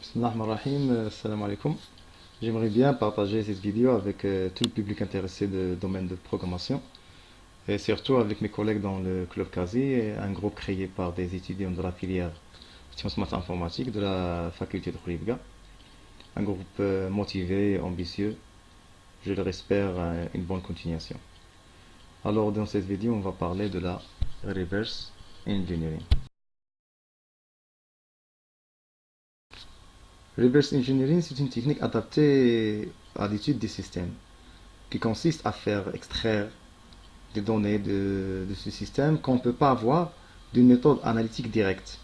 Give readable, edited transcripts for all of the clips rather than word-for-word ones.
Bismillahirrahmanirrahim, salam alaikum. J'aimerais bien partager cette vidéo avec tout le public intéressé du domaine de programmation et surtout avec mes collègues dans le Club Kazi, un groupe créé par des étudiants de la filière sciences maths informatiques de la faculté de Khouribga. Un groupe motivé et ambitieux. Je leur espère une bonne continuation. Alors dans cette vidéo, on va parler de la reverse engineering. Reverse engineering, c'est une technique adaptée à l'étude des systèmes qui consiste à faire extraire des données de ce système qu'on ne peut pas avoir d'une méthode analytique directe.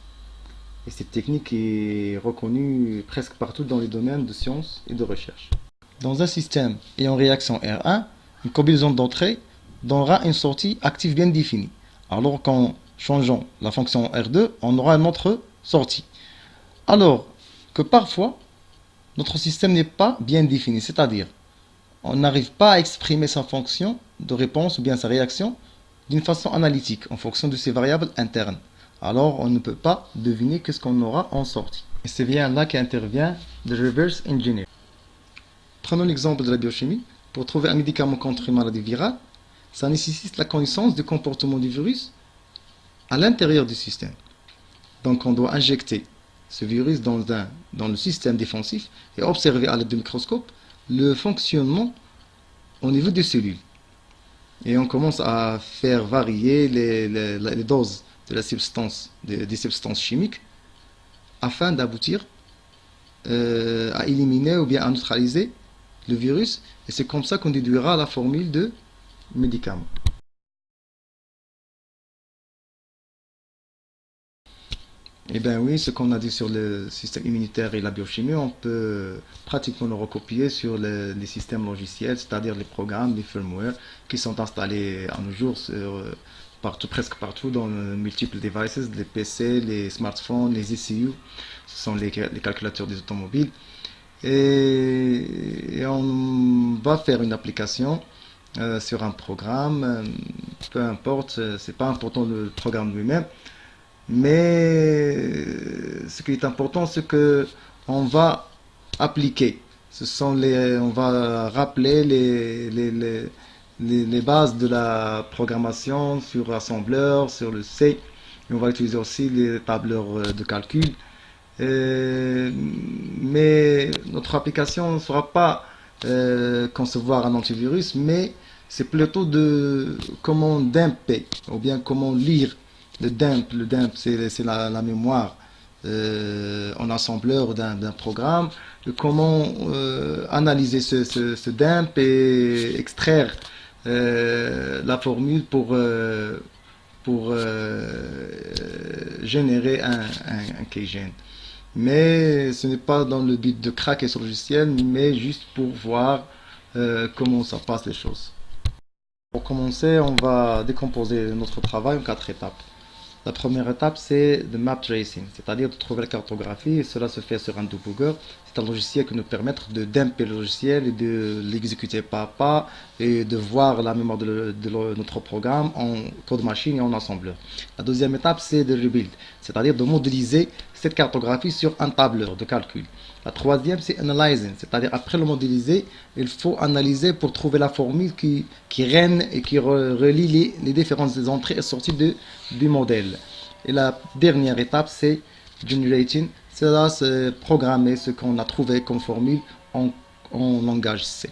Et cette technique est reconnue presque partout dans les domaines de sciences et de recherche. Dans un système ayant réaction R1, une combinaison d'entrées donnera une sortie active bien définie, alors qu'en changeant la fonction R2, on aura une autre sortie. Alors que parfois, notre système n'est pas bien défini, c'est-à-dire on n'arrive pas à exprimer sa fonction de réponse ou bien sa réaction d'une façon analytique en fonction de ses variables internes. Alors on ne peut pas deviner qu'est-ce qu'on aura en sortie. Et c'est bien là qu'intervient le reverse engineering. Prenons l'exemple de la biochimie. Pour trouver un médicament contre une maladie virale, ça nécessite la connaissance du comportement du virus à l'intérieur du système. Donc on doit injecter ce virus dans le système défensif et observer à l'aide du microscope le fonctionnement au niveau des cellules. Et on commence à faire varier les doses de la substance, des substances chimiques afin d'aboutir à éliminer ou bien à neutraliser le virus. Et c'est comme ça qu'on déduira la formule de médicament. Eh bien oui, ce qu'on a dit sur le système immunitaire et la biochimie, on peut pratiquement le recopier sur les systèmes logiciels, c'est-à-dire les programmes, les firmware qui sont installés à nos jours partout, presque partout dans multiples devices, les PC, les smartphones, les ECU, ce sont les calculateurs des automobiles. Et on va faire une application sur un programme, peu importe, c'est pas important le programme lui-même. Mais ce qui est important, c'est que on va appliquer. On va rappeler les bases de la programmation sur l'assembleur, sur le C. Et on va utiliser aussi les tableurs de calcul. Mais notre application ne sera pas concevoir un antivirus, mais c'est plutôt de comment dumper ou bien comment lire le dump c'est la mémoire en assembleur d'un programme. Et comment analyser ce dump et extraire la formule pour générer un keygène. Mais ce n'est pas dans le but de craquer ce logiciel, mais juste pour voir comment ça passe les choses. Pour commencer, on va décomposer notre travail en 4 étapes. La première étape, c'est le map tracing, c'est-à-dire de trouver la cartographie, et cela se fait sur un debugger. C'est un logiciel qui nous permet de dumper le logiciel et de l'exécuter pas à pas et de voir la mémoire de notre programme en code machine et en assembleur. La deuxième étape, c'est de rebuild, c'est-à-dire de modéliser cette cartographie sur un tableur de calcul. La troisième, c'est analyzing, c'est-à-dire après le modéliser, il faut analyser pour trouver la formule qui règne et qui relie les différentes entrées et sorties du modèle. Et la dernière étape, c'est generating, c'est programmer ce qu'on a trouvé comme formule en langage C.